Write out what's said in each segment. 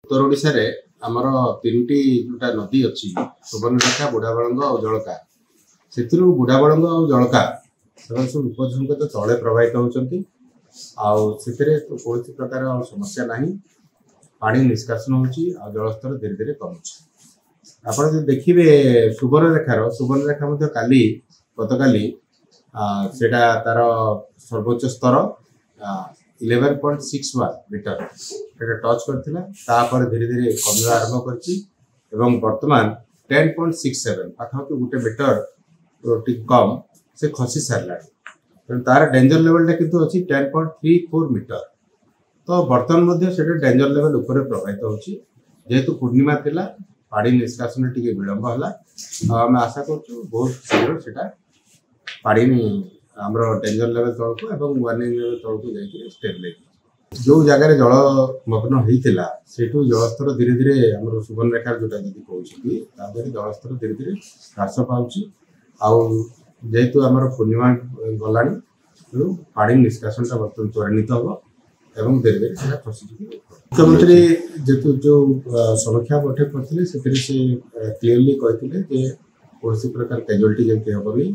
उत्तर ओडिशा रे आमर तीनोटी जोटा नदी अच्छी सुवर्णरेखा बुढ़ाबलंग और जलका से बुढ़ाबलंग और जलका सब विपद तले प्रभावित होती कौन प्रकार समस्या ना पानी निष्कासन हो जलस्तर धीरे धीरे कमुची। आप देखिए सुवर्णरेखा काली गतकाली सेटा तार सर्वोच्च स्तर 11.61 मीटर टच करता धीरे धीरे कमिवा आरंभ कर बर्तमान 10.67 पाखापाखि गोटे मीटर कम से खसी सारा तार डेंजर लेवल किंतु अच्छी 10.34 मीटर। तो बर्तमान से डेंजर लेवल उपर प्रभावित होची जेहेतु पूर्णिमा थिला पानी निष्कासन टी विलंब है आम आशा कर बहुत शीघ्र से पानी आमर डेंजर लेवल तौक और वार्निंग लेवल तौक जाकर स्टेबलाइज जो जगार जलमग्न होता से जलस्तर धीरे धीरे आम सुवर्णरेखा जोटा जी कहते जलस्तर धीरे धीरे ह्रास पाँच जेहेतु आम पूर्णिमा गला पानी निष्कासन बर्तमान त्वरान्वित हम एवं धीरे धीरे से खसी मुख्यमंत्री जेतु जो समीक्षा बैठक करते से क्लीयरली कहते कौन प्रकार कैजुआलिटी जमी हेनी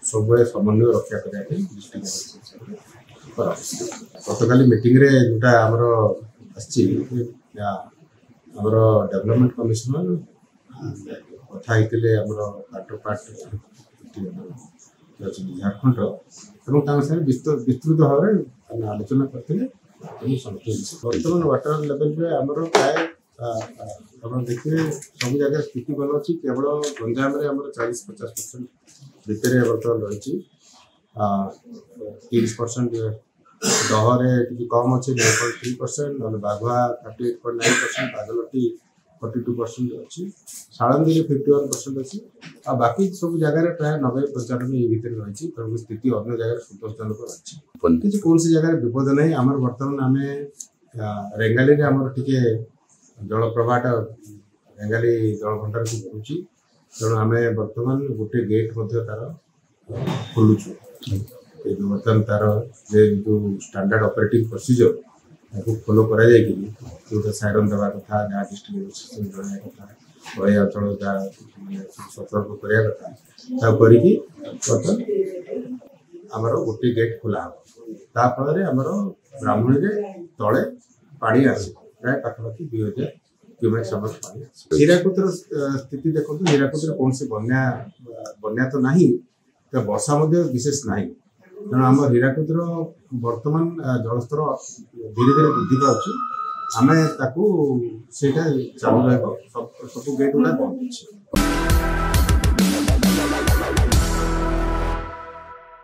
सब समन्वय रक्षा करने गतकाली मीटिंग रे जोटा आमर आमर डेवलपमेंट कमिशनर कथा होते पार्ट पार्ट झारखंड विस्तृत भाव में आलोचना करते बर्तमान वाटर लेवल पे आमर प्राय देखिए सब जगह स्थिति भल अच्छी केवल गंजाम 40-50% भितर बर्तमान रही 30% दहरे कम अच्छे 9.3% ना बाघुआ 38.9% बागलटी 42% अच्छी सालंदी 51% अच्छी आ बाकी सब जगह प्राय 90-95 ये भितर रही तेणु स्थिति अन्य जगह संतोषजनक रही किसी कौन सी जगह विपद नहीं आम बर्तमान आम रेंगाली आमर टी जल प्रवाहटा रेंगाली जल भंडार को बढ़ुची तेणु आम बर्तमान गोटे गेट तार खोलुचु बर्तमान तार जो स्टैंडर्ड ऑपरेटिंग प्रोसीजर फॉलो करा जो साइरन देवा कथा जहाँ डिस्ट्रिक्ट जन कथा गए अंचल जहाँ सतर्क कराया कथा बर्तमान आमर गोटे गेट खोला फल आमर ब्राह्मणी तले पानी आस प्राय पाखापाखि 2000 क्यूमेक समस्त पानी हीराकुदर स्थिति देखो हीराकुद कौन से बन्या तो नहीं तो वर्षा विशेष ना तेणु आम हीराकुदर बर्तमान जलस्तर धीरे धीरे वृद्धि पाँच आम चालू रहा सब गेट गुड़ा बंद अच्छे।